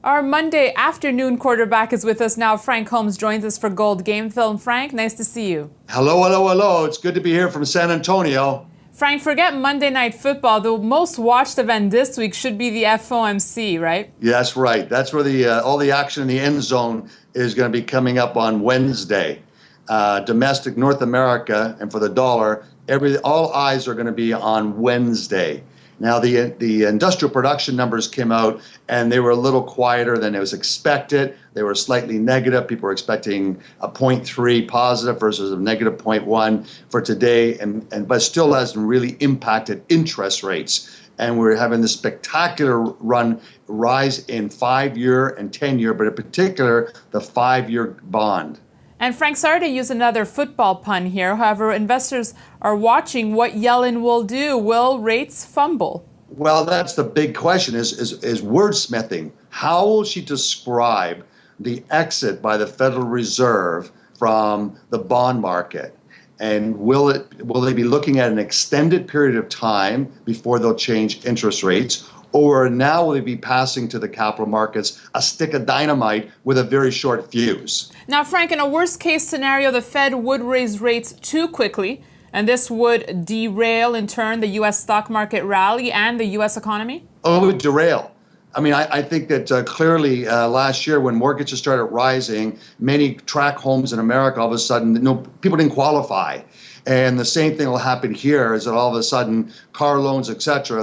Our Monday afternoon quarterback is with us now. Frank Holmes joins us for Gold Game Film. Frank, nice to see you. Hello, hello, hello. It's good to be here from San Antonio. Frank, forget Monday Night Football. The most watched event this week should be the FOMC, right? Yes, right. That's where all the action in the end zone is going to be coming up on Wednesday. Domestic North America, and for the dollar, all eyes are going to be on Wednesday. Now, the industrial production numbers came out, and they were a little quieter than it was expected. They were slightly negative. People were expecting a 0.3 positive versus a negative 0.1 for today, but still hasn't really impacted interest rates. And we're having this spectacular rise in 5-year and 10-year, but in particular, the 5-year bond. And Frank, sorry to use another football pun here. However, investors are watching what Yellen will do. Will rates fumble? Well, that's the big question, is wordsmithing. How will she describe the exit by the Federal Reserve from the bond market? And will they be looking at an extended period of time before they'll change interest rates? Or now will they be passing to the capital markets a stick of dynamite with a very short fuse? Now, Frank, in a worst-case scenario, the Fed would raise rates too quickly, and this would derail, in turn, the U.S. stock market rally and the U.S. economy? Oh, it would derail. I mean, I think that clearly last year when mortgages started rising, many tract homes in America, all of a sudden, people didn't qualify. And the same thing will happen here, is that all of a sudden car loans, et cetera,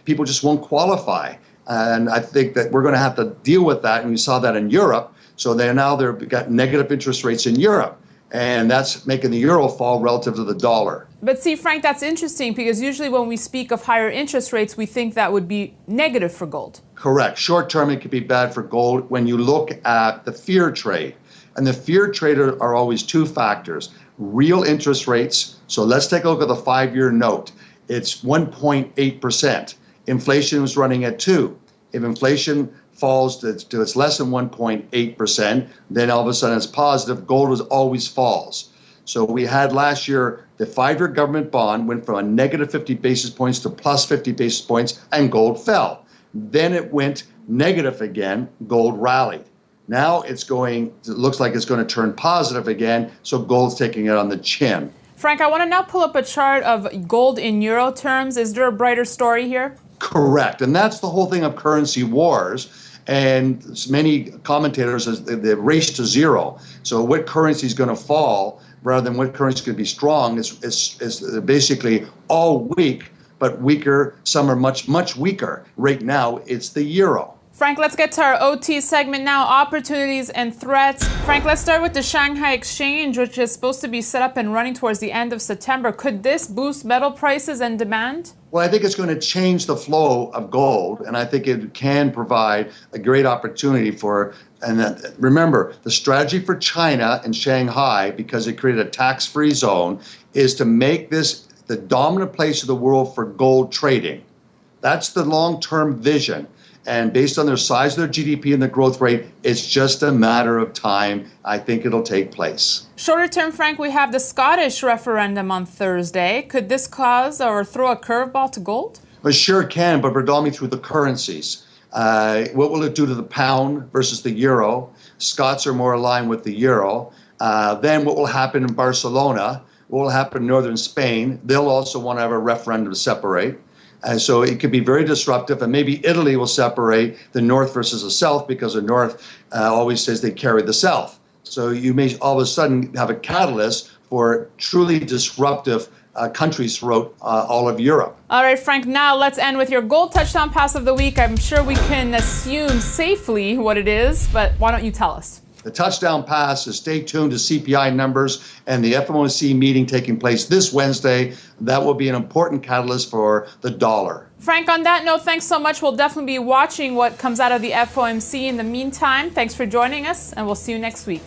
people just won't qualify. And I think that we're going to have to deal with that. And we saw that in Europe. So they've got negative interest rates in Europe. And that's making the euro fall relative to the dollar. But see, Frank, that's interesting because usually when we speak of higher interest rates, we think that would be negative for gold. Correct. Short term, it could be bad for gold when you look at the fear trade. And the fear trade are always two factors. Real interest rates. So let's take a look at the 5-year note. It's 1.8%. Inflation is running at 2%. If inflation falls to it's less than 1.8%, then all of a sudden it's positive. Gold always falls. So we had last year, the 5-year government bond went from a negative 50 basis points to plus 50 basis points, and gold fell. Then it went negative again, gold rallied. Now it looks like it's going to turn positive again, so gold's taking it on the chin. Frank, I want to now pull up a chart of gold in euro terms. Is there a brighter story here? Correct, and that's the whole thing of currency wars. And many commentators, the race to zero. So what currency is going to fall rather than what currency is going to be strong is basically all weak, but weaker. Some are much, much weaker. Right now, it's the euro. Frank, let's get to our OT segment now, opportunities and threats. Frank, let's start with the Shanghai Exchange, which is supposed to be set up and running towards the end of September. Could this boost metal prices and demand? Well, I think it's going to change the flow of gold, and I think it can provide a great opportunity remember, the strategy for China and Shanghai, because it created a tax-free zone, is to make this the dominant place of the world for gold trading. That's the long-term vision. And based on their size of their GDP and the growth rate, it's just a matter of time. I think it'll take place. Shorter term, Frank, we have the Scottish referendum on Thursday. Could this cause or throw a curveball to gold? Well, sure can, but predominantly through the currencies. What will it do to the pound versus the euro? Scots are more aligned with the euro. Then what will happen in Barcelona? What will happen in northern Spain? They'll also want to have a referendum to separate. And so it could be very disruptive, and maybe Italy will separate the North versus the South because the North always says they carry the South. So you may all of a sudden have a catalyst for truly disruptive countries throughout all of Europe. All right, Frank, now let's end with your gold touchdown pass of the week. I'm sure we can assume safely what it is, but why don't you tell us? The touchdown pass is stay tuned to CPI numbers and the FOMC meeting taking place this Wednesday. That will be an important catalyst for the dollar. Frank, on that note, thanks so much. We'll definitely be watching what comes out of the FOMC. In the meantime, thanks for joining us, and we'll see you next week.